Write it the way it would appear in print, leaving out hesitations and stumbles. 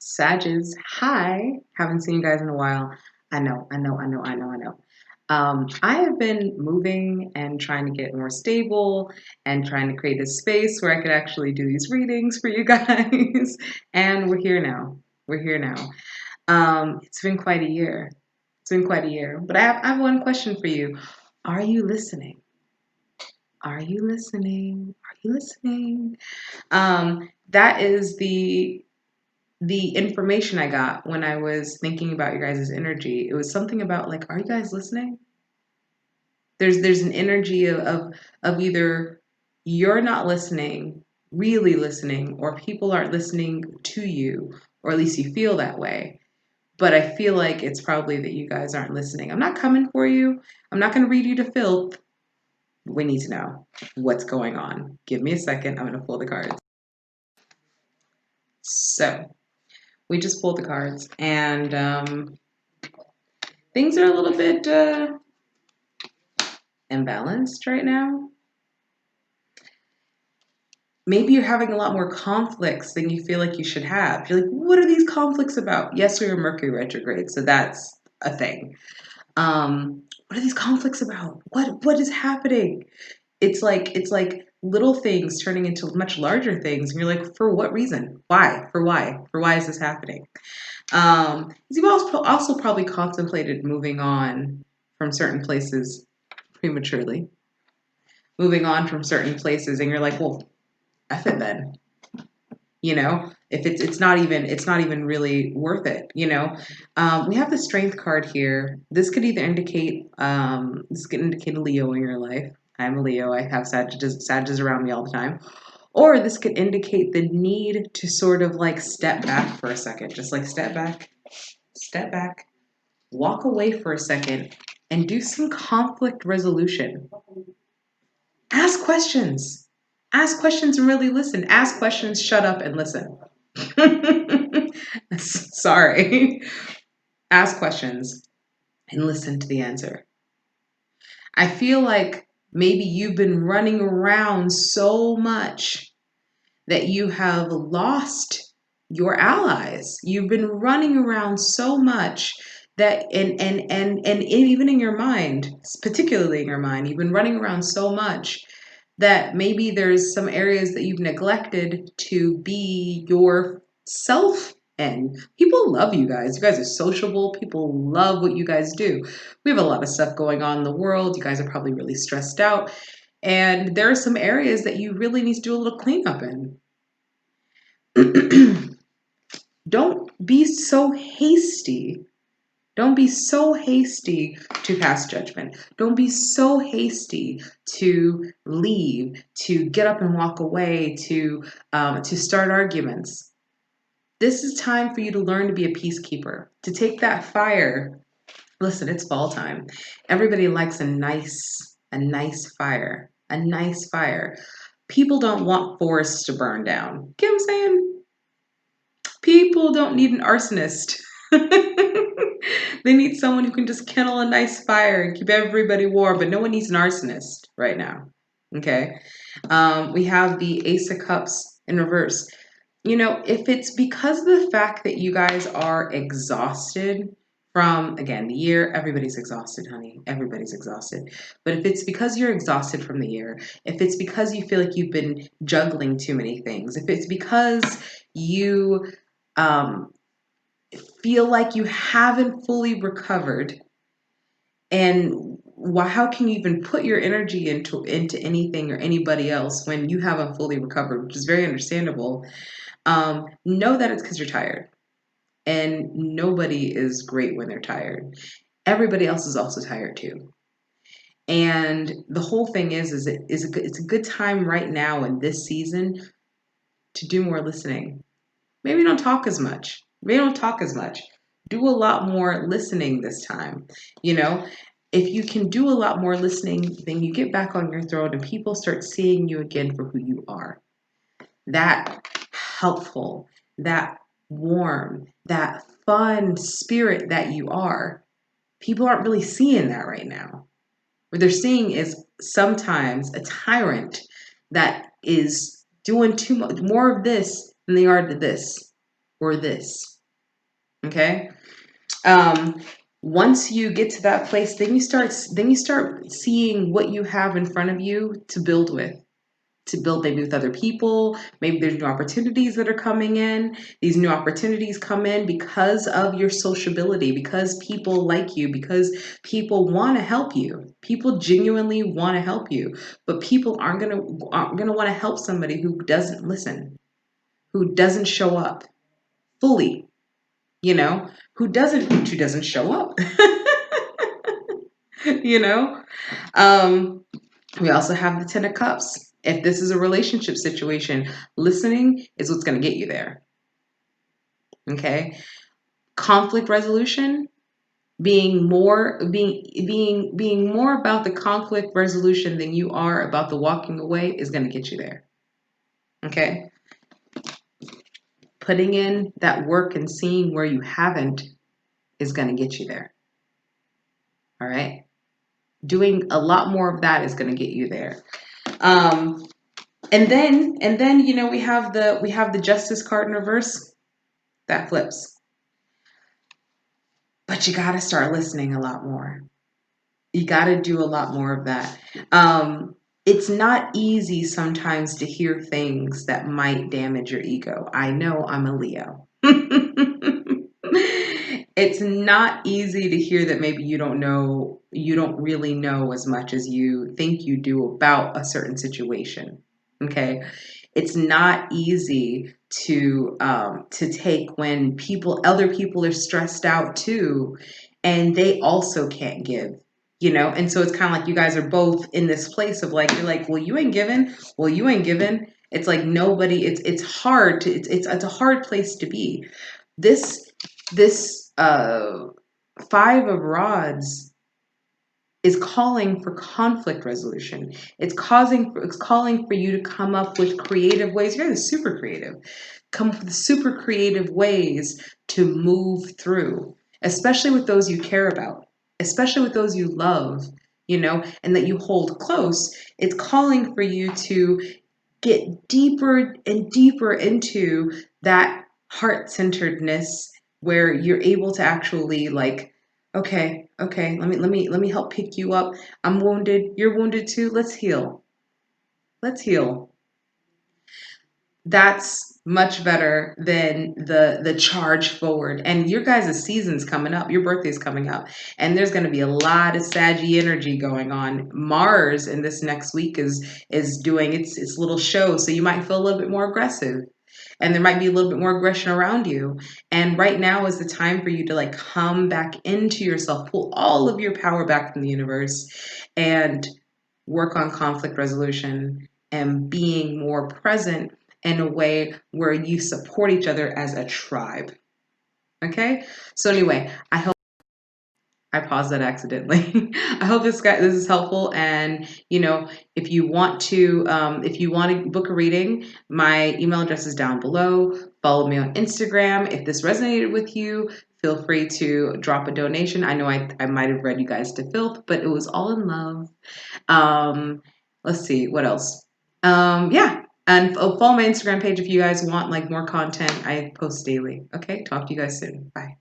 Sages, hi. Haven't seen you guys in a while. I know. I have been moving and trying to get more stable and trying to create a space where I could actually do these readings for you guys. And we're here now. We're here now. It's been quite a year. It's been quite a year. But I have one question for you. Are you listening? Are you listening? Are you listening? That is the information I got when I was thinking about your guys' energy. It was something about like, are you guys listening? There's an energy of either you're not listening, really listening, or people aren't listening to you, or at least you feel that way. But I feel like it's probably that you guys aren't listening. I'm not coming for you. I'm not going to read you to filth. We need to know what's going on. Give me a second. I'm going to pull the cards. So we just pulled the cards, and things are a little bit imbalanced right now. Maybe you're having a lot more conflicts than you feel like you should have. You're like, what are these conflicts about? Yes, we're in Mercury retrograde, so that's a thing. What are these conflicts about? What is happening? It's like little things turning into much larger things, and you're like, for what reason? Why? For why is this happening? You've also probably contemplated moving on from certain places prematurely, moving on from certain places, and you're like, well, F it then. If it's not even really worth it. We have the strength card here. This could indicate a Leo in your life. I'm a Leo. I have Sages around me all the time. Or this could indicate the need to sort of like step back for a second, just like step back, walk away for a second, and do some conflict resolution. Ask questions. Ask questions and really listen. Ask questions, shut up, and listen. Sorry. Ask questions and listen to the answer. I feel like maybe you've been running around so much that you have lost your allies. You've been running around so much that and even in your mind, particularly in your mind, you've been running around so much that maybe there's some areas that you've neglected to be yourself in. People love you guys. You guys are sociable. People love what you guys do. We have a lot of stuff going on in the world. You guys are probably really stressed out. And there are some areas that you really need to do a little cleanup in. Don't be so hasty. Don't be so hasty to pass judgment. Don't be so hasty to leave, to get up and walk away, to start arguments. This is time for you to learn to be a peacekeeper, to take that fire. Listen, it's fall time. Everybody likes a nice fire, a nice fire. People don't want forests to burn down. Get what I'm saying? People don't need an arsonist. They need someone who can just kindle a nice fire and keep everybody warm, but no one needs an arsonist right now. Okay. We have the Ace of Cups in reverse. If it's because of the fact that you guys are exhausted from, again, the year, everybody's exhausted, honey. Everybody's exhausted. But if it's because you're exhausted from the year, if it's because you feel like you've been juggling too many things, if it's because you um, feel like you haven't fully recovered, and how can you even put your energy into anything or anybody else when you haven't fully recovered, which is very understandable. Know that it's because you're tired, and nobody is great when they're tired. Everybody else is also tired too. And the whole thing it's a good time right now in this season to do more listening. Maybe don't talk as much. Maybe don't talk as much. Do a lot more listening this time. You know, if you can do a lot more listening, then you get back on your throne and people start seeing you again for who you are. That helpful, that warm, that fun spirit that you are. People aren't really seeing that right now. What they're seeing is sometimes a tyrant that is doing too much more of this than they are to this or this. Okay. Once you get to that place, then you start seeing what you have in front of you to build with. To build maybe with other people. Maybe there's new opportunities that are coming in. These new opportunities come in because of your sociability, because people like you, because people want to help you. People genuinely want to help you, but people aren't gonna want to help somebody who doesn't listen, who doesn't show up fully. You know, who doesn't show up. you know. Um, We also have the Ten of Cups. If this is a relationship situation, listening is what's going to get you there. Okay. Conflict resolution, being more about the conflict resolution than you are about the walking away is going to get you there. Okay. Putting in that work and seeing where you haven't is going to get you there. All right. Doing a lot more of that is going to get you there. And then we have the Justice card in reverse that flips. But you got to start listening a lot more. You got to do a lot more of that. It's not easy sometimes to hear things that might damage your ego. I know, I'm a Leo. It's not easy to hear that maybe you don't really know as much as you think you do about a certain situation. Okay. It's not easy to take when other people are stressed out too, and they also can't give. And so it's kind of like you guys are both in this place of like, you're like, well, you ain't giving. Well, you ain't giving. It's like nobody. It's hard to. It's a hard place to be. This Five of Rods is calling for conflict resolution. It's calling for you to come up with creative ways. You guys are super creative. Come up with super creative ways to move through, especially with those you care about, especially with those you love, and that you hold close. It's calling for you to get deeper and deeper into that heart-centeredness where you're able to actually like, okay, let me help pick you up. I'm wounded, you're wounded too. Let's heal. Let's heal. That's much better than the charge forward. And your guys' season's coming up. Your birthday's coming up. And there's going to be a lot of saggy energy going on. Mars in this next week is doing its little show. So you might feel a little bit more aggressive. And there might be a little bit more aggression around you. And right now is the time for you to like come back into yourself, pull all of your power back from the universe, and work on conflict resolution and being more present in a way where you support each other as a tribe. Okay? So anyway, I paused that accidentally. I hope this is helpful. And if you want to book a reading, my email address is down below. Follow me on Instagram. If this resonated with you, feel free to drop a donation. I know I might have read you guys to filth, but it was all in love. Let's see what else. Yeah. And follow my Instagram page if you guys want like more content. I post daily. Okay. Talk to you guys soon. Bye.